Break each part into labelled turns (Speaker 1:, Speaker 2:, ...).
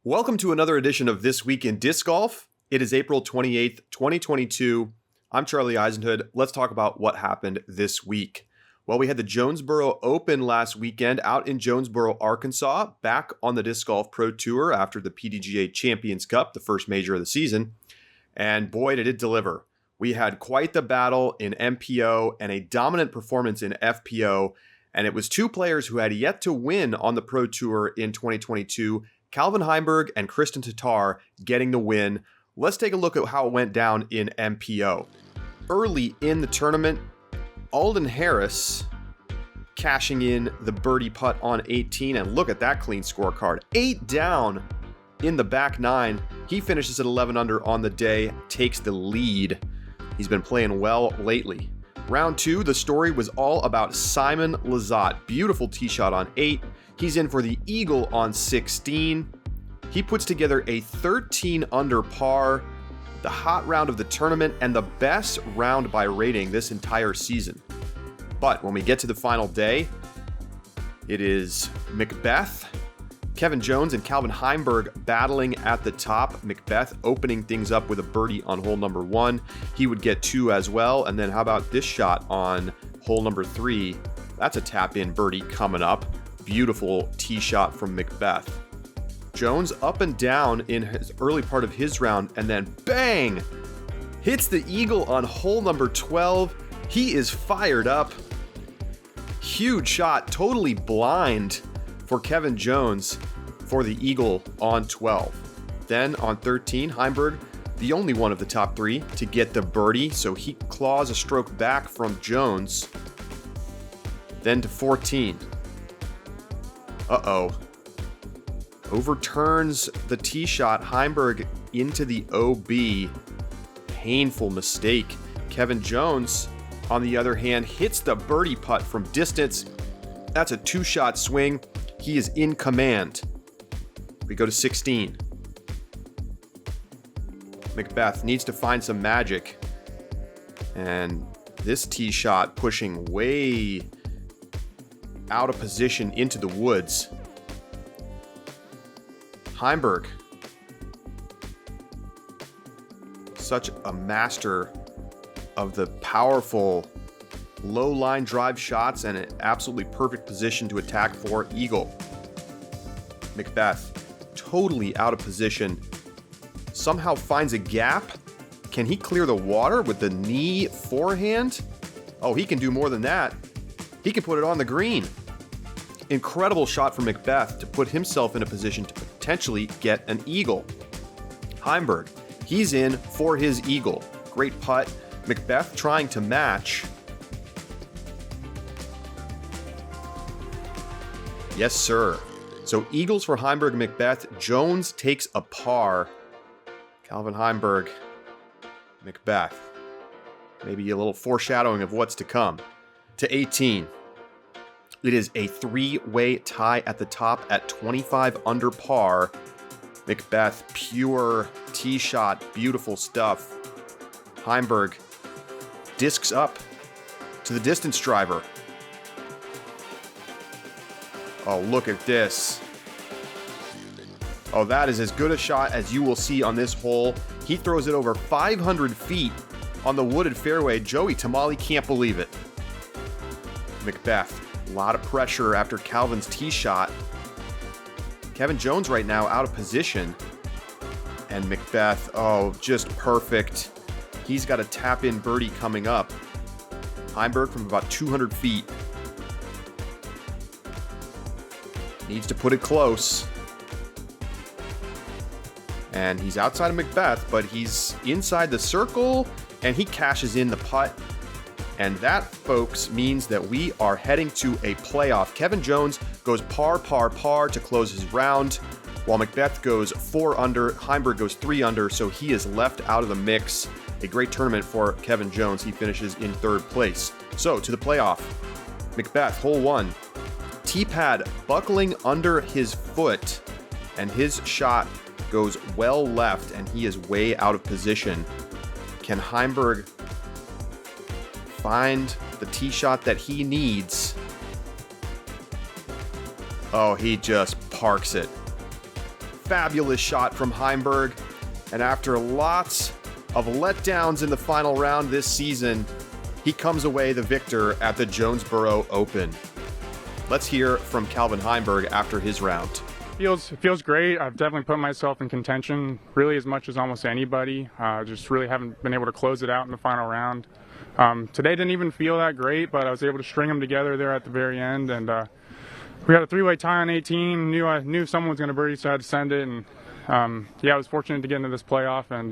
Speaker 1: Welcome to another edition of This Week in Disc Golf. It is April 28th, 2022. I'm Charlie Eisenhood. Let's talk about what happened this week. Well, we had the Jonesboro Open last weekend out in Jonesboro, Arkansas, back on the Disc Golf Pro Tour after the PDGA Champions Cup, the first major of the season. And boy, did it deliver. We had quite the battle in MPO and a dominant performance in FPO. And it was two players who had yet to win on the Pro Tour in 2022, Calvin Heimburg and Kristen Tatar, getting the win. Let's take a look at how it went down in MPO. Early in the tournament, Alden Harris cashing in the birdie putt on 18, and look at that clean scorecard. 8 down in the back nine. He finishes at 11 under on the day, takes the lead. He's been playing well lately. Round 2, the story was all about Simon Lizotte. Beautiful tee shot on 8. He's in for the eagle on 16. He puts together a 13 under par, the hot round of the tournament, and the best round by rating this entire season. But when we get to the final day, it is Macbeth, Kevin Jones, and Calvin Heimburg battling at the top. Macbeth opening things up with a birdie on hole number 1. He would get 2 as well. And then how about this shot on hole number 3? That's a tap-in birdie coming up. Beautiful tee shot from Macbeth. Jones up and down in his early part of his round, and then bang! Hits the eagle on hole number 12. He is fired up. Huge shot, totally blind for Kevin Jones for the eagle on 12. Then on 13, Heimburg, the only one of the top 3 to get the birdie, so he claws a stroke back from Jones. Then to 14. Overturns the tee shot. Heimburg into the OB. Painful mistake. Kevin Jones, on the other hand, hits the birdie putt from distance. That's a 2-shot swing. He is in command. We go to 16. Macbeth needs to find some magic. And this tee shot pushing way out of position into the woods. Heimburg, such a master of the powerful low line drive shots and an absolutely perfect position to attack for eagle. Macbeth, totally out of position, somehow finds a gap. Can he clear the water with the knee forehand? Oh, he can do more than that. He can put it on the green. Incredible shot from Macbeth to put himself in a position to potentially get an eagle. Heimburg, he's in for his eagle. Great putt. Macbeth trying to match. Yes, sir. So eagles for Heimburg and Macbeth. Jones takes a par. Calvin Heimburg, Macbeth. Maybe a little foreshadowing of what's to come. To 18. It is a 3-way tie at the top at 25 under par. Macbeth, pure tee shot, beautiful stuff. Heimburg discs up to the distance driver. Oh, look at this. Oh, that is as good a shot as you will see on this hole. He throws it over 500 feet on the wooded fairway. Joey Tamale can't believe it. Macbeth. A lot of pressure after Calvin's tee shot. Kevin Jones right now out of position. And Macbeth, oh, just perfect. He's got a tap-in birdie coming up. Heimburg from about 200 feet. Needs to put it close. And he's outside of Macbeth, but he's inside the circle, and he cashes in the putt. And that, folks, means that we are heading to a playoff. Kevin Jones goes par to close his round, while Macbeth goes 4 under, Heimburg goes 3 under, so he is left out of the mix. A great tournament for Kevin Jones. He finishes in 3rd place. So, to the playoff. Macbeth, hole 1. Tee-pad buckling under his foot, and his shot goes well left, and he is way out of position. Can Heimburg find the tee shot that he needs? Oh, he just parks it. fabulous shot from Heimberg. And after lots of letdowns in the final round this season, he comes away the victor at the Jonesboro Open. Let's hear from Calvin Heimberg after his round.
Speaker 2: It feels great. I've definitely put myself in contention really as much as almost anybody. Just really haven't been able to close it out in the final round. Today didn't even feel that great, but I was able to string them together there at the very end. And we had a three-way tie on 18. Knew someone was going to birdie, so I had to send it. And I was fortunate to get into this playoff. And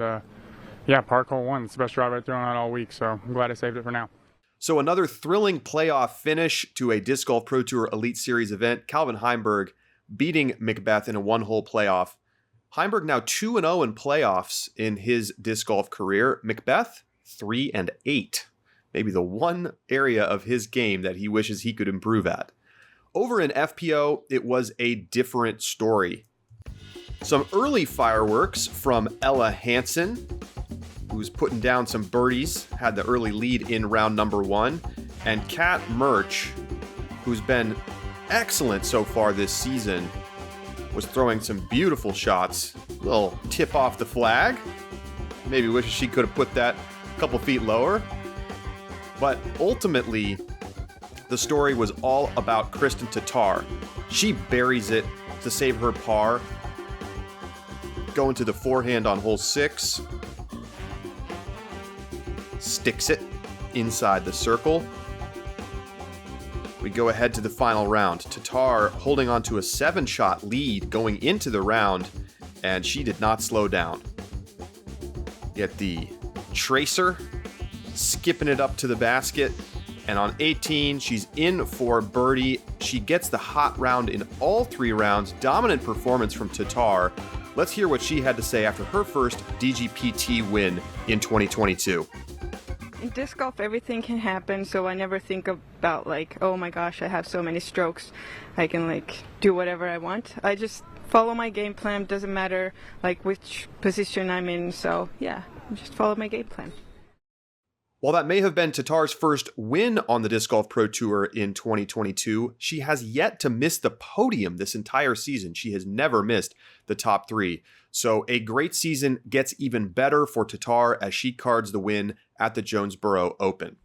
Speaker 2: park hole one. It's the best drive I've thrown out all week, so I'm glad I saved it for now.
Speaker 1: So another thrilling playoff finish to a Disc Golf Pro Tour Elite Series event. Calvin Heimberg beating Macbeth in a one-hole playoff. Heimberg now 2-0 in playoffs in his disc golf career. Macbeth 3-8. Maybe the one area of his game that he wishes he could improve at. Over in FPO, it was a different story. Some early fireworks from Ella Hansen, who's putting down some birdies, had the early lead in round number 1, and Kat Murch, who's been excellent so far this season, was throwing some beautiful shots. A little tip off the flag. Maybe wishes she could have put that a couple feet lower. But ultimately, the story was all about Kristen Tatar. She buries it to save her par. Going to the forehand on hole 6. Sticks it inside the circle. We go ahead to the final round. Tatar holding on to a 7-shot lead going into the round, and she did not slow down. Get the tracer, skipping it up to the basket, and on 18, she's in for birdie. She gets the hot round in all 3 rounds. Dominant performance from Tatar. Let's hear what she had to say after her first DGPT win in 2022.
Speaker 3: In disc golf, everything can happen, so I never think about oh my gosh, I have so many strokes. I can do whatever I want. I just follow my game plan. Doesn't matter which position I'm in. So yeah, just follow my game plan.
Speaker 1: While that may have been Tatar's first win on the Disc Golf Pro Tour in 2022, she has yet to miss the podium this entire season. She has never missed the top 3. So a great season gets even better for Tatar as she cards the win at the Jonesboro Open.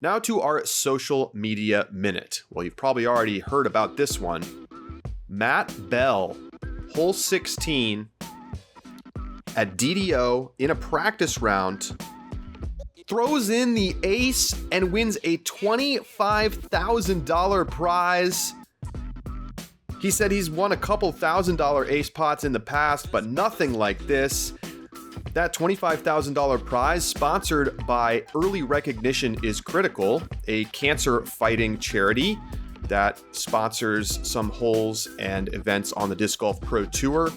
Speaker 1: Now to our social media minute. Well, you've probably already heard about this one. Matt Bell, hole 16 at DDO in a practice round, throws in the ace and wins a $25,000 prize. He said he's won a couple $1,000 ace pots in the past, but nothing like this. That $25,000 prize, sponsored by Early Recognition is Critical, a cancer-fighting charity that sponsors some holes and events on the Disc Golf Pro Tour.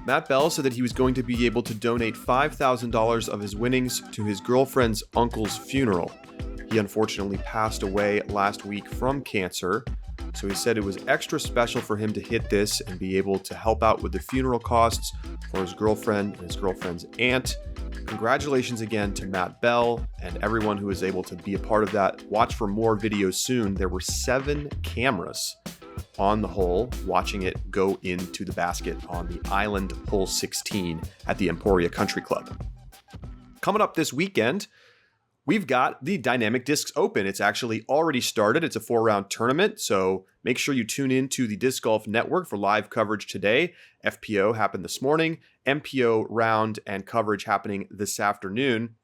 Speaker 1: Matt Bell said that he was going to be able to donate $5,000 of his winnings to his girlfriend's uncle's funeral. He unfortunately passed away last week from cancer, so he said it was extra special for him to hit this and be able to help out with the funeral costs for his girlfriend and his girlfriend's aunt. Congratulations again to Matt Bell and everyone who was able to be a part of that. Watch for more videos soon. There were 7 cameras on the hole watching it go into the basket on the Island hole 16 at the Emporia Country Club. Coming up this weekend, we've got the Dynamic Discs Open. It's actually already started. It's a 4-round tournament, so make sure you tune in to the Disc Golf Network for live coverage today. FPO happened this morning. MPO round and coverage happening this afternoon.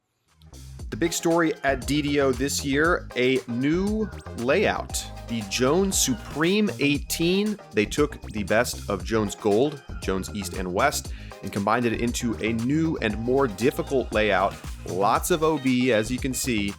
Speaker 1: The big story at DDO this year, a new layout. The Jones Supreme 18. They took the best of Jones Gold, Jones East and West, and combined it into a new and more difficult layout. Lots of OB, as you can see.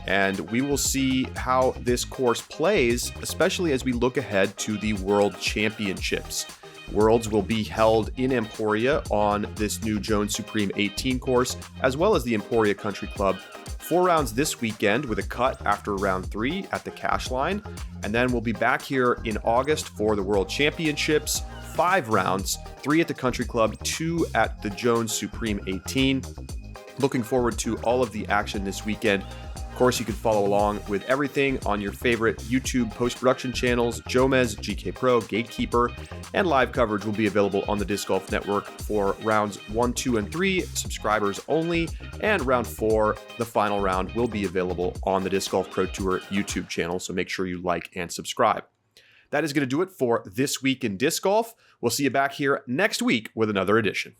Speaker 1: And we will see how this course plays, especially as we look ahead to the World Championships. Worlds will be held in Emporia on this new Jones Supreme 18 course, as well as the Emporia Country Club. 4 rounds this weekend with a cut after round 3 at the cash line. And then we'll be back here in August for the World Championships. 5 rounds, 3 at the Country Club, 2 at the Jones Supreme 18. Looking forward to all of the action this weekend. Of course, you can follow along with everything on your favorite YouTube post-production channels. Jomez, GK Pro, Gatekeeper, and live coverage will be available on the Disc Golf Network for rounds 1, 2, and 3, subscribers only, and round 4, the final round, will be available on the Disc Golf Pro Tour YouTube channel, so make sure you like and subscribe. That is going to do it for This Week in Disc Golf. We'll see you back here next week with another edition.